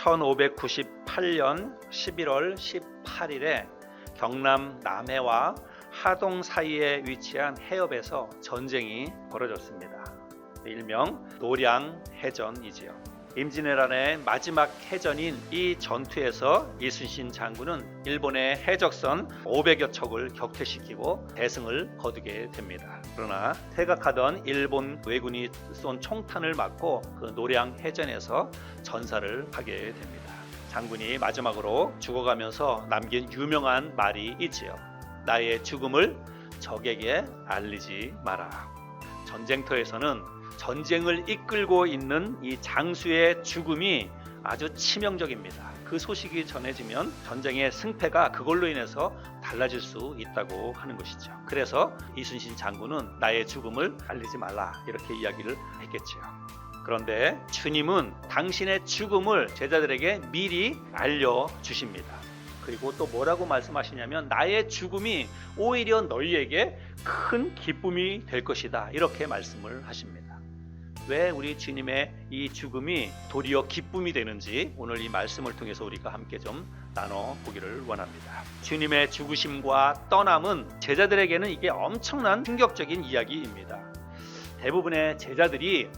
1598년 11월 18일에 경남 남해와 하동 사이에 위치한 해협에서 전쟁이 벌어졌습니다. 일명 노량해전이지요. 임진왜란의 마지막 해전인 이 전투에서 이순신 장군은 일본의 해적선 500여 척을 격퇴시키고 대승을 거두게 됩니다. 그러나 퇴각하던 일본 왜군이 쏜 총탄을 맞고 그 노량해전에서 전사를 하게 됩니다. 장군이 마지막으로 죽어가면서 남긴 유명한 말이 있지요. 나의 죽음을 적에게 알리지 마라. 전쟁터에서는 전쟁을 이끌고 있는 이 장수의 죽음이 아주 치명적입니다. 그 소식이 전해지면 전쟁의 승패가 그걸로 인해서 달라질 수 있다고 하는 것이죠. 그래서 이순신 장군은 나의 죽음을 알리지 말라 이렇게 이야기를 했겠지요. 그런데 주님은 당신의 죽음을 제자들에게 미리 알려주십니다. 그리고 또 뭐라고 말씀하시냐면 나의 죽음이 오히려 너희에게 큰 기쁨이 될 것이다 이렇게 말씀을 하십니다. 왜 우리 주님의 이 죽음이 도리어 기쁨이 되는지 오늘 이 말씀을 통해서 우리가 함께 좀 나눠보기를 원합니다. 주님의 죽으심과 떠남은 제자들에게는 이게 엄청난 충격적인 이야기입니다. 대부분의 제자들이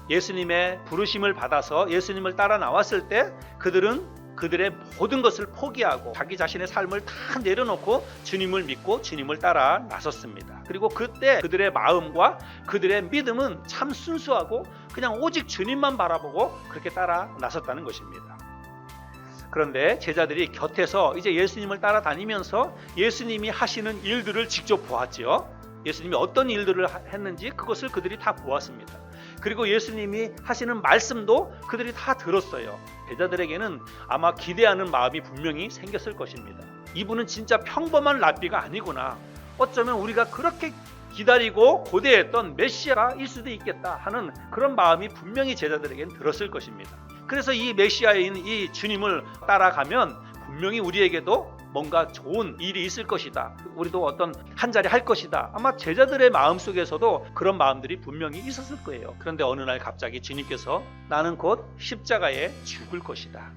예수님의 부르심을 받아서 예수님을 따라 나왔을 때 그들은 그들의 모든 것을 포기하고 자기 자신의 삶을 다 내려놓고 주님을 믿고 주님을 따라 나섰습니다. 그리고 그때 그들의 마음과 그들의 믿음은 참 순수하고 그냥 오직 주님만 바라보고 그렇게 따라 나섰다는 것입니다. 그런데 제자들이 곁에서 이제 예수님을 따라다니면서 예수님이 하시는 일들을 직접 보았지요. 예수님이 어떤 일들을 했는지 그것을 그들이 다 보았습니다. 그리고 예수님이 하시는 말씀도 그들이 다 들었어요. 제자들에게는 아마 기대하는 마음이 분명히 생겼을 것입니다. 이분은 진짜 평범한 랍비가 아니구나. 어쩌면 우리가 그렇게 기다리고 고대했던 메시아일 수도 있겠다 하는 그런 마음이 분명히 제자들에게는 들었을 것입니다. 그래서 이 메시아인 이 주님을 따라가면 분명히 우리에게도 뭔가 좋은 일이 있을 것이다. 우리도 어떤 한 자리 할 것이다. 아마 제자들의 마음속에서도 그런 마음들이 분명히 있었을 거예요. 그런데 어느 날 갑자기 주님께서 나는 곧 십자가에 죽을 것이다.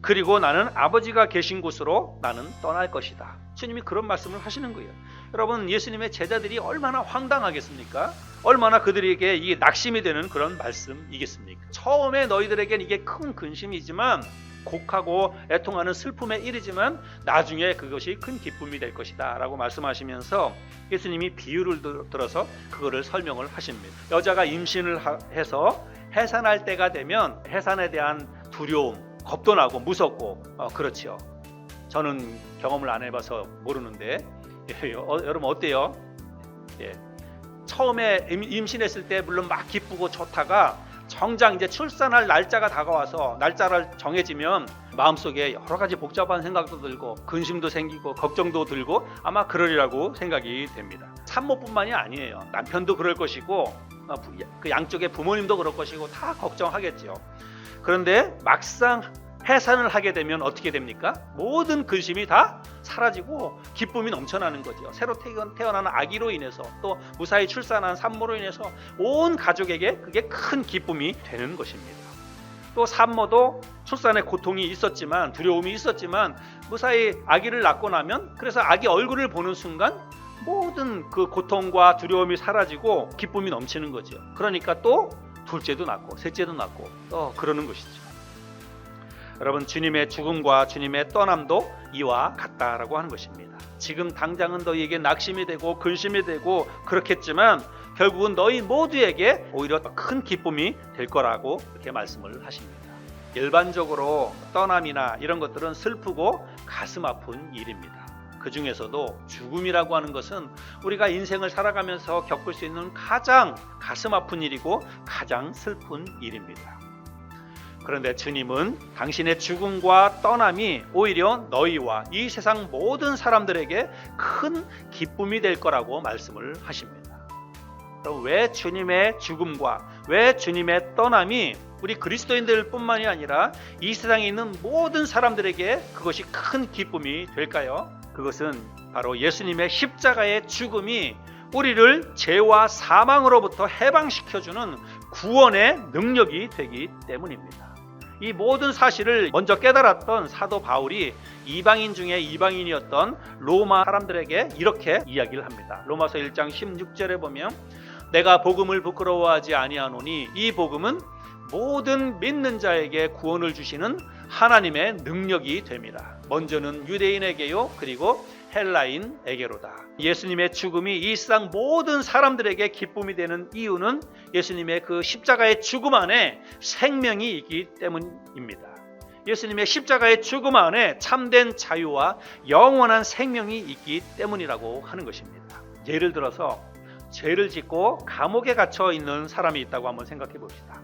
그리고 나는 아버지가 계신 곳으로 나는 떠날 것이다. 주님이 그런 말씀을 하시는 거예요. 여러분, 예수님의 제자들이 얼마나 황당하겠습니까? 얼마나 그들에게 이게 낙심이 되는 그런 말씀이겠습니까? 처음에 너희들에겐 이게 큰 근심이지만 곡하고 애통하는 슬픔의 일이지만 나중에 그것이 큰 기쁨이 될 것이다 라고 말씀하시면서 예수님이 비유를 들어서 그거를 설명을 하십니다. 여자가 임신을 해서 해산할 때가 되면 해산에 대한 두려움, 겁도 나고 무섭고 그렇지요. 저는 경험을 안 해봐서 모르는데 여러분 어때요? 예. 처음에 임신했을 때 물론 막 기쁘고 좋다가 정작 이제 출산할 날짜가 다가와서 날짜를 정해지면 마음속에 여러 가지 복잡한 생각도 들고 근심도 생기고 걱정도 들고 아마 그러리라고 생각이 됩니다. 산모뿐만이 아니에요. 남편도 그럴 것이고 그 양쪽의 부모님도 그럴 것이고 다 걱정하겠죠. 그런데 막상 해산을 하게 되면 어떻게 됩니까? 모든 근심이 다 사라지고 기쁨이 넘쳐나는 거죠. 새로 태어나는 아기로 인해서 또 무사히 출산한 산모로 인해서 온 가족에게 그게 큰 기쁨이 되는 것입니다. 또 산모도 출산의 고통이 있었지만 두려움이 있었지만 무사히 아기를 낳고 나면 그래서 아기 얼굴을 보는 순간 모든 그 고통과 두려움이 사라지고 기쁨이 넘치는 거죠. 그러니까 또 둘째도 낳고 셋째도 낳고 또 그러는 것이죠. 여러분, 주님의 죽음과 주님의 떠남도 이와 같다라고 하는 것입니다. 지금 당장은 너희에게 낙심이 되고 근심이 되고 그렇겠지만 결국은 너희 모두에게 오히려 더 큰 기쁨이 될 거라고 이렇게 말씀을 하십니다. 일반적으로 떠남이나 이런 것들은 슬프고 가슴 아픈 일입니다. 그 중에서도 죽음이라고 하는 것은 우리가 인생을 살아가면서 겪을 수 있는 가장 가슴 아픈 일이고 가장 슬픈 일입니다. 그런데 주님은 당신의 죽음과 떠남이 오히려 너희와 이 세상 모든 사람들에게 큰 기쁨이 될 거라고 말씀을 하십니다. 그럼 왜 주님의 죽음과 왜 주님의 떠남이 우리 그리스도인들 뿐만이 아니라 이 세상에 있는 모든 사람들에게 그것이 큰 기쁨이 될까요? 그것은 바로 예수님의 십자가의 죽음이 우리를 죄와 사망으로부터 해방시켜주는 구원의 능력이 되기 때문입니다. 이 모든 사실을 먼저 깨달았던 사도 바울이 이방인 중에 이방인이었던 로마 사람들에게 이렇게 이야기를 합니다. 로마서 1장 16절에 보면 내가 복음을 부끄러워하지 아니하노니 이 복음은 모든 믿는 자에게 구원을 주시는 하나님의 능력이 됩니다. 먼저는 유대인에게요, 그리고 헬라인에게로다. 예수님의 죽음이 이 세상 모든 사람들에게 기쁨이 되는 이유는 예수님의 그 십자가의 죽음 안에 생명이 있기 때문입니다. 예수님의 십자가의 죽음 안에 참된 자유와 영원한 생명이 있기 때문이라고 하는 것입니다. 예를 들어서 죄를 짓고 감옥에 갇혀 있는 사람이 있다고 한번 생각해 봅시다.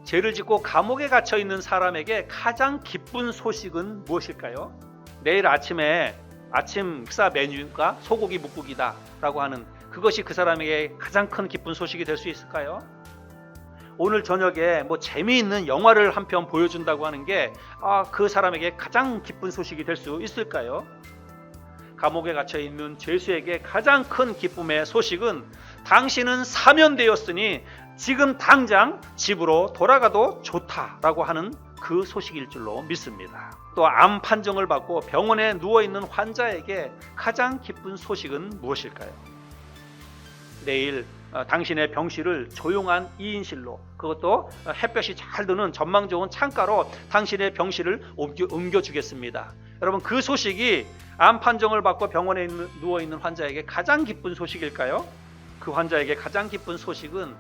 죄를 짓고 감옥에 갇혀 있는 사람에게 가장 기쁜 소식은 무엇일까요? 내일 아침에 아침 식사 메뉴가 소고기 묵국이다 라고 하는 그것이 그 사람에게 가장 큰 기쁜 소식이 될 수 있을까요? 오늘 저녁에 뭐 재미있는 영화를 한 편 보여준다고 하는 게 그 사람에게 가장 기쁜 소식이 될 수 있을까요? 감옥에 갇혀 있는 죄수에게 가장 큰 기쁨의 소식은 당신은 사면되었으니 지금 당장 집으로 돌아가도 좋다라고 하는 그 소식일 줄로 믿습니다. 또 암 판정을 받고 병원에 누워있는 환자에게 가장 기쁜 소식은 무엇일까요? 내일 당신의 병실을 조용한 2인실로, 그것도 햇볕이 잘 드는 전망 좋은 창가로 당신의 병실을 옮겨주겠습니다. 여러분, 그 소식이 암 판정을 받고 병원에 누워있는 환자에게 가장 기쁜 소식일까요? 그 환자에게 가장 기쁜 소식은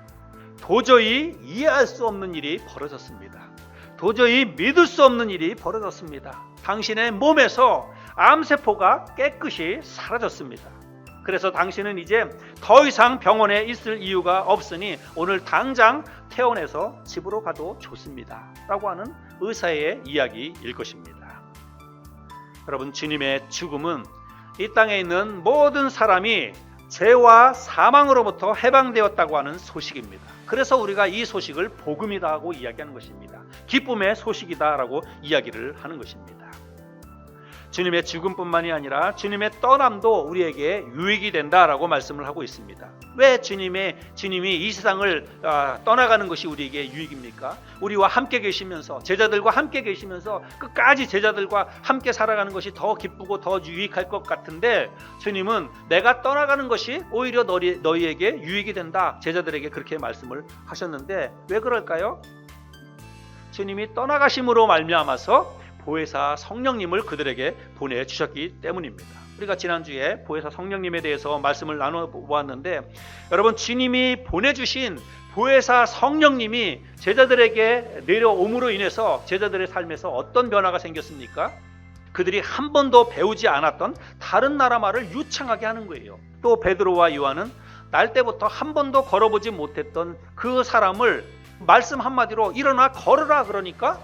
도저히 이해할 수 없는 일이 벌어졌습니다. 도저히 믿을 수 없는 일이 벌어졌습니다. 당신의 몸에서 암세포가 깨끗이 사라졌습니다. 그래서 당신은 이제 더 이상 병원에 있을 이유가 없으니 오늘 당장 퇴원해서 집으로 가도 좋습니다 라고 하는 의사의 이야기일 것입니다. 여러분, 주님의 죽음은 이 땅에 있는 모든 사람이 죄와 사망으로부터 해방되었다고 하는 소식입니다. 그래서 우리가 이 소식을 복음이다 하고 이야기하는 것입니다. 기쁨의 소식이다 라고 이야기를 하는 것입니다. 주님의 죽음뿐만이 아니라 주님의 떠남도 우리에게 유익이 된다라고 말씀을 하고 있습니다. 왜 주님이 이 세상을 떠나가는 것이 우리에게 유익입니까? 우리와 함께 계시면서, 제자들과 함께 계시면서 끝까지 제자들과 함께 살아가는 것이 더 기쁘고 더 유익할 것 같은데, 주님은 내가 떠나가는 것이 오히려 너희에게 유익이 된다, 제자들에게 그렇게 말씀을 하셨는데 왜 그럴까요? 주님이 떠나가심으로 말미암아서 보혜사 성령님을 그들에게 보내주셨기 때문입니다. 우리가 지난주에 보혜사 성령님에 대해서 말씀을 나눠보았는데, 여러분, 주님이 보내주신 보혜사 성령님이 제자들에게 내려옴으로 인해서 제자들의 삶에서 어떤 변화가 생겼습니까? 그들이 한 번도 배우지 않았던 다른 나라 말을 유창하게 하는 거예요. 또 베드로와 요한은 날 때부터 한 번도 걸어보지 못했던 그 사람을 말씀 한마디로 일어나 걸으라 그러니까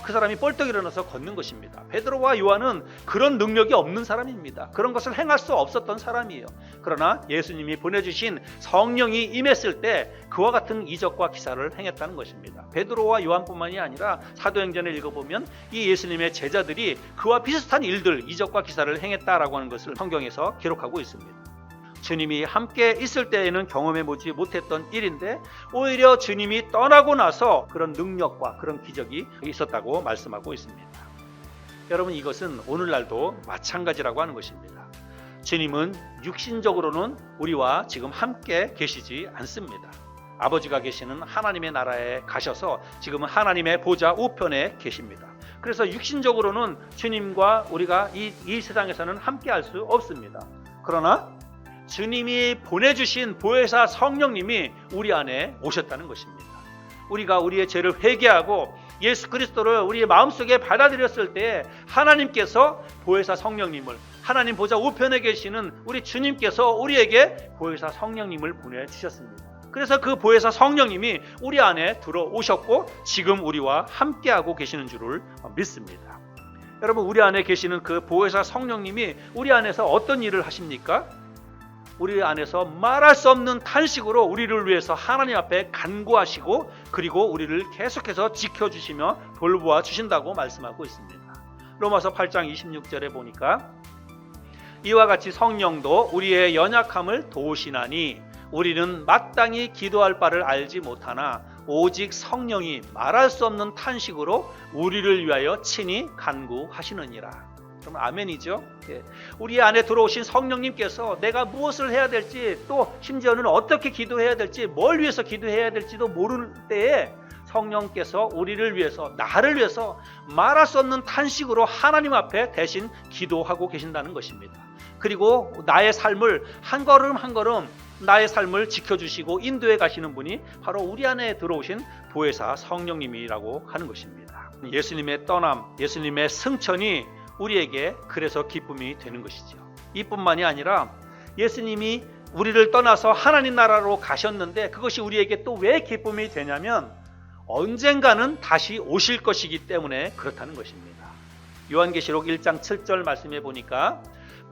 그 사람이 뻘떡 일어나서 걷는 것입니다. 베드로와 요한은 그런 능력이 없는 사람입니다. 그런 것을 행할 수 없었던 사람이에요. 그러나 예수님이 보내주신 성령이 임했을 때 그와 같은 이적과 기사를 행했다는 것입니다. 베드로와 요한뿐만이 아니라 사도행전을 읽어보면 이 예수님의 제자들이 그와 비슷한 일들, 이적과 기사를 행했다라고 하는 것을 성경에서 기록하고 있습니다. 주님이 함께 있을 때에는 경험해보지 못했던 일인데 오히려 주님이 떠나고 나서 그런 능력과 그런 기적이 있었다고 말씀하고 있습니다. 여러분, 이것은 오늘날도 마찬가지라고 하는 것입니다. 주님은 육신적으로는 우리와 지금 함께 계시지 않습니다. 아버지가 계시는 하나님의 나라에 가셔서 지금은 하나님의 보좌 우편에 계십니다. 그래서 육신적으로는 주님과 우리가 이 세상에서는 함께 할 수 없습니다. 그러나 주님이 보내주신 보혜사 성령님이 우리 안에 오셨다는 것입니다. 우리가 우리의 죄를 회개하고 예수 그리스도를 우리의 마음속에 받아들였을 때 하나님께서 보혜사 성령님을, 하나님 보좌 우편에 계시는 우리 주님께서 우리에게 보혜사 성령님을 보내주셨습니다. 그래서 그 보혜사 성령님이 우리 안에 들어오셨고 지금 우리와 함께하고 계시는 줄을 믿습니다. 여러분, 우리 안에 계시는 그 보혜사 성령님이 우리 안에서 어떤 일을 하십니까? 우리 안에서 말할 수 없는 탄식으로 우리를 위해서 하나님 앞에 간구하시고 그리고 우리를 계속해서 지켜주시며 돌보아 주신다고 말씀하고 있습니다. 로마서 8장 26절에 보니까 이와 같이 성령도 우리의 연약함을 도우시나니 우리는 마땅히 기도할 바를 알지 못하나 오직 성령이 말할 수 없는 탄식으로 우리를 위하여 친히 간구하시느니라. 그럼 아멘이죠. 우리 안에 들어오신 성령님께서 내가 무엇을 해야 될지, 또 심지어는 어떻게 기도해야 될지, 뭘 위해서 기도해야 될지도 모를 때에 성령께서 우리를 위해서, 나를 위해서 말할 수 없는 탄식으로 하나님 앞에 대신 기도하고 계신다는 것입니다. 그리고 나의 삶을 한 걸음 한 걸음 나의 삶을 지켜주시고 인도해 가시는 분이 바로 우리 안에 들어오신 보혜사 성령님이라고 하는 것입니다. 예수님의 떠남, 예수님의 승천이 우리에게 그래서 기쁨이 되는 것이죠. 이뿐만이 아니라 예수님이 우리를 떠나서 하나님 나라로 가셨는데 그것이 우리에게 또 왜 기쁨이 되냐면 언젠가는 다시 오실 것이기 때문에 그렇다는 것입니다. 요한계시록 1장 7절 말씀해 보니까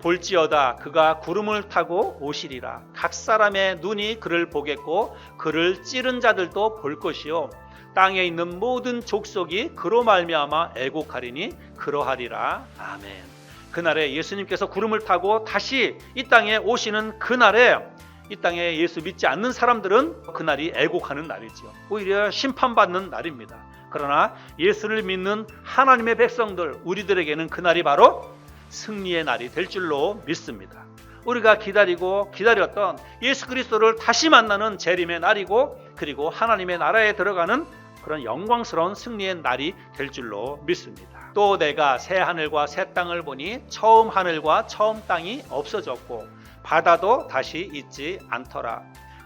볼지어다 그가 구름을 타고 오시리라. 각 사람의 눈이 그를 보겠고 그를 찌른 자들도 볼 것이요 땅에 있는 모든 족속이 그로 말미암아 애곡하리니 그러하리라. 아멘. 그날에 예수님께서 구름을 타고 다시 이 땅에 오시는 그날에 이 땅에 예수 믿지 않는 사람들은 그날이 애곡하는 날이죠. 오히려 심판받는 날입니다. 그러나 예수를 믿는 하나님의 백성들, 우리들에게는 그날이 바로 승리의 날이 될 줄로 믿습니다. 우리가 기다렸던 예수 그리스도를 다시 만나는 재림의 날이고, 그리고 하나님의 나라에 들어가는 그런 영광스러운 승리의 날이 될 줄로 믿습니다. 또 내가 새 하늘과 새 땅을 보니 처음 하늘과 처음 땅이 없어졌고 바다도 다시 있지 않더라.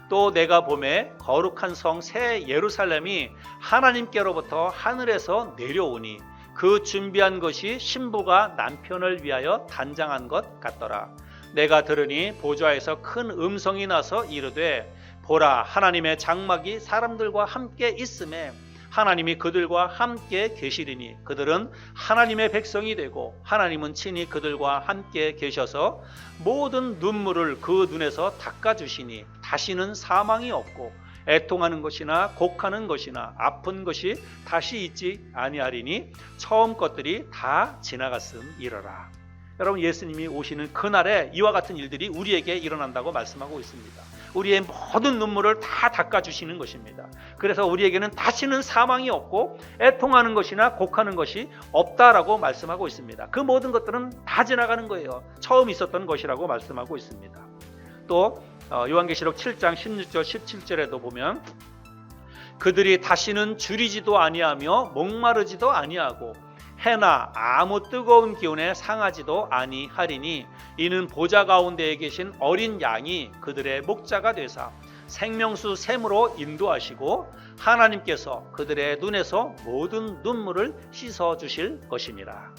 또 내가 보매 거룩한 성 새 예루살렘이 하나님께로부터 하늘에서 내려오니 그 준비한 것이 신부가 남편을 위하여 단장한 것 같더라. 내가 들으니 보좌에서 큰 음성이 나서 이르되 보라 하나님의 장막이 사람들과 함께 있음에 하나님이 그들과 함께 계시리니 그들은 하나님의 백성이 되고 하나님은 친히 그들과 함께 계셔서 모든 눈물을 그 눈에서 닦아주시니 다시는 사망이 없고 애통하는 것이나 곡하는 것이나 아픈 것이 다시 있지 아니하리니 처음 것들이 다 지나갔음이러라. 여러분, 예수님이 오시는 그날에 이와 같은 일들이 우리에게 일어난다고 말씀하고 있습니다. 우리의 모든 눈물을 다 닦아주시는 것입니다. 그래서 우리에게는 다시는 사망이 없고 애통하는 것이나 곡하는 것이 없다라고 말씀하고 있습니다. 그 모든 것들은 다 지나가는 거예요. 처음 있었던 것이라고 말씀하고 있습니다. 또 요한계시록 7장 16절 17절에도 보면 그들이 다시는 줄이지도 아니하며 목마르지도 아니하고 해나 아무 뜨거운 기운에 상하지도 아니하리니 이는 보좌 가운데에 계신 어린 양이 그들의 목자가 되사 생명수 샘으로 인도하시고 하나님께서 그들의 눈에서 모든 눈물을 씻어 주실 것이니라.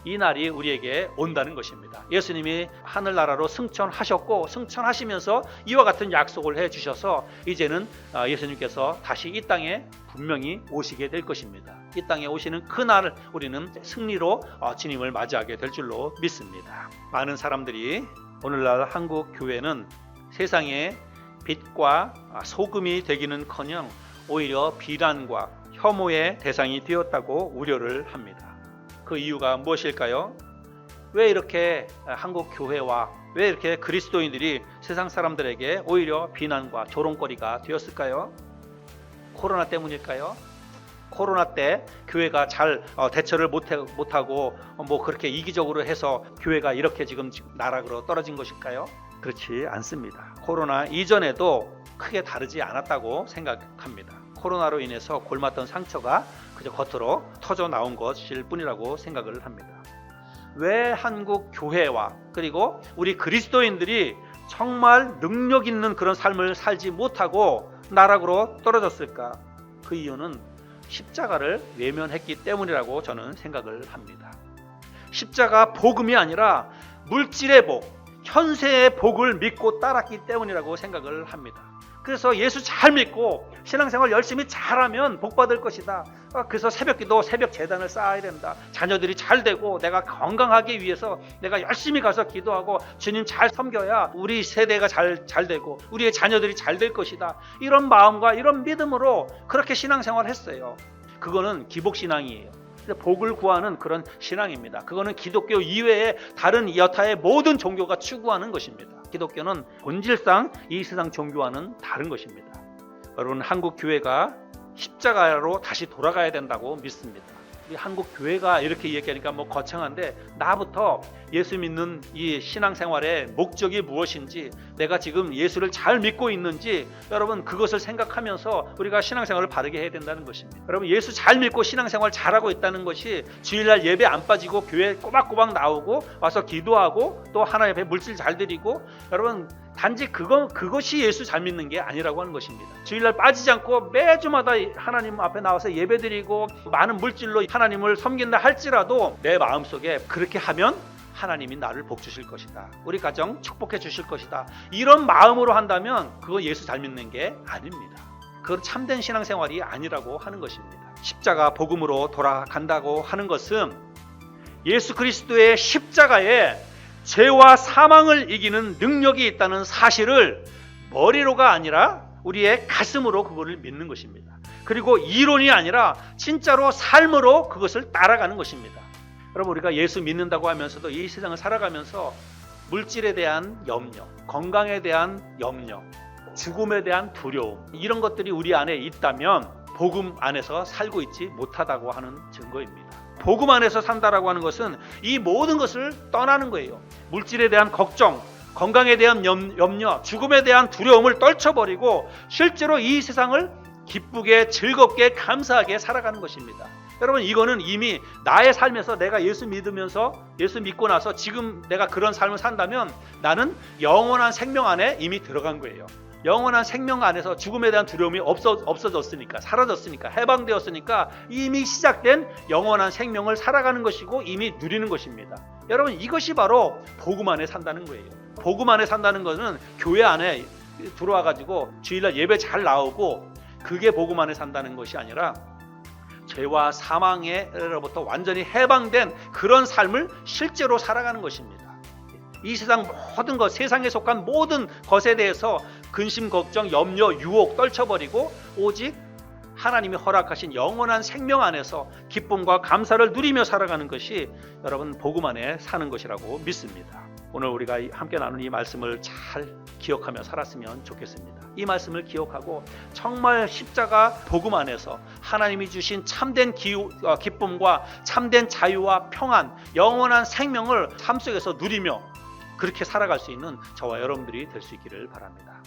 이 날이 우리에게 온다는 것입니다. 예수님이 하늘나라로 승천하셨고 승천하시면서 이와 같은 약속을 해주셔서 이제는 예수님께서 다시 이 땅에 분명히 오시게 될 것입니다. 이 땅에 오시는 그날 우리는 승리로 주님을 맞이하게 될 줄로 믿습니다. 많은 사람들이 오늘날 한국 교회는 세상의 빛과 소금이 되기는커녕 오히려 비난과 혐오의 대상이 되었다고 우려를 합니다. 그 이유가 무엇일까요? 왜 이렇게 한국 교회와 왜 이렇게 그리스도인들이 세상 사람들에게 오히려 비난과 조롱거리가 되었을까요? 코로나 때문일까요? 코로나 때 교회가 잘 대처를 못하고 그렇게 이기적으로 해서 교회가 이렇게 지금 나락으로 떨어진 것일까요? 그렇지 않습니다. 코로나 이전에도 크게 다르지 않았다고 생각합니다. 코로나로 인해서 골맞던 상처가 그저 겉으로 터져 나온 것일 뿐이라고 생각을 합니다. 왜 한국 교회와 그리고 우리 그리스도인들이 정말 능력 있는 그런 삶을 살지 못하고 나락으로 떨어졌을까? 그 이유는 십자가를 외면했기 때문이라고 저는 생각을 합니다. 십자가 복음이 아니라 물질의 복, 현세의 복을 믿고 따랐기 때문이라고 생각을 합니다. 그래서 예수 잘 믿고 신앙생활 열심히 잘하면 복 받을 것이다. 그래서 새벽기도, 새벽 재단을 쌓아야 된다. 자녀들이 잘 되고 내가 건강하기 위해서 내가 열심히 가서 기도하고 주님 잘 섬겨야 우리 세대가 잘 되고 우리의 자녀들이 잘 될 것이다. 이런 마음과 이런 믿음으로 그렇게 신앙생활을 했어요. 그거는 기복신앙이에요. 복을 구하는 그런 신앙입니다. 그거는 기독교 이외에 다른 여타의 모든 종교가 추구하는 것입니다. 기독교는 본질상 이 세상 종교와는 다른 것입니다. 여러분, 한국 교회가 십자가로 다시 돌아가야 된다고 믿습니다. 우리 한국 교회가 이렇게 얘기하니까 뭐 거창한데, 나부터 예수 믿는 이 신앙생활의 목적이 무엇인지, 내가 지금 예수를 잘 믿고 있는지, 여러분 그것을 생각하면서 우리가 신앙생활을 바르게 해야 된다는 것입니다. 여러분, 예수 잘 믿고 신앙생활 잘하고 있다는 것이 주일날 예배 안 빠지고 교회 꼬박꼬박 나오고 와서 기도하고 또 하나님 앞에 물질 잘 드리고, 여러분 단지 그것이 예수 잘 믿는 게 아니라고 하는 것입니다. 주일날 빠지지 않고 매주마다 하나님 앞에 나와서 예배드리고 많은 물질로 하나님을 섬긴다 할지라도 내 마음속에 그렇게 하면 하나님이 나를 복 주실 것이다, 우리 가정 축복해 주실 것이다, 이런 마음으로 한다면 그거 예수 잘 믿는 게 아닙니다. 그건 참된 신앙생활이 아니라고 하는 것입니다. 십자가 복음으로 돌아간다고 하는 것은 예수 그리스도의 십자가에 죄와 사망을 이기는 능력이 있다는 사실을 머리로가 아니라 우리의 가슴으로 그것을 믿는 것입니다. 그리고 이론이 아니라 진짜로 삶으로 그것을 따라가는 것입니다. 여러분, 우리가 예수 믿는다고 하면서도 이 세상을 살아가면서 물질에 대한 염려, 건강에 대한 염려, 죽음에 대한 두려움, 이런 것들이 우리 안에 있다면 복음 안에서 살고 있지 못하다고 하는 증거입니다. 복음 안에서 산다라고 하는 것은 이 모든 것을 떠나는 거예요. 물질에 대한 걱정, 건강에 대한 염려, 죽음에 대한 두려움을 떨쳐버리고 실제로 이 세상을 기쁘게 즐겁게 감사하게 살아가는 것입니다. 여러분, 이거는 이미 나의 삶에서 내가 예수 믿으면서 예수 믿고 나서 지금 내가 그런 삶을 산다면 나는 영원한 생명 안에 이미 들어간 거예요. 영원한 생명 안에서 죽음에 대한 두려움이 없어졌으니까, 사라졌으니까, 해방되었으니까 이미 시작된 영원한 생명을 살아가는 것이고 이미 누리는 것입니다. 여러분, 이것이 바로 복음 안에 산다는 거예요. 복음 안에 산다는 것은 교회 안에 들어와가지고 주일날 예배 잘 나오고 그게 복음 안에 산다는 것이 아니라 죄와 사망에로부터 완전히 해방된 그런 삶을 실제로 살아가는 것입니다. 이 세상 모든 것, 세상에 속한 모든 것에 대해서 근심, 걱정, 염려, 유혹 떨쳐버리고 오직 하나님이 허락하신 영원한 생명 안에서 기쁨과 감사를 누리며 살아가는 것이 여러분 복음 안에 사는 것이라고 믿습니다. 오늘 우리가 함께 나눈 이 말씀을 잘 기억하며 살았으면 좋겠습니다. 이 말씀을 기억하고 정말 십자가 복음 안에서 하나님이 주신 참된 기쁨과 참된 자유와 평안, 영원한 생명을 삶 속에서 누리며 그렇게 살아갈 수 있는 저와 여러분들이 될 수 있기를 바랍니다.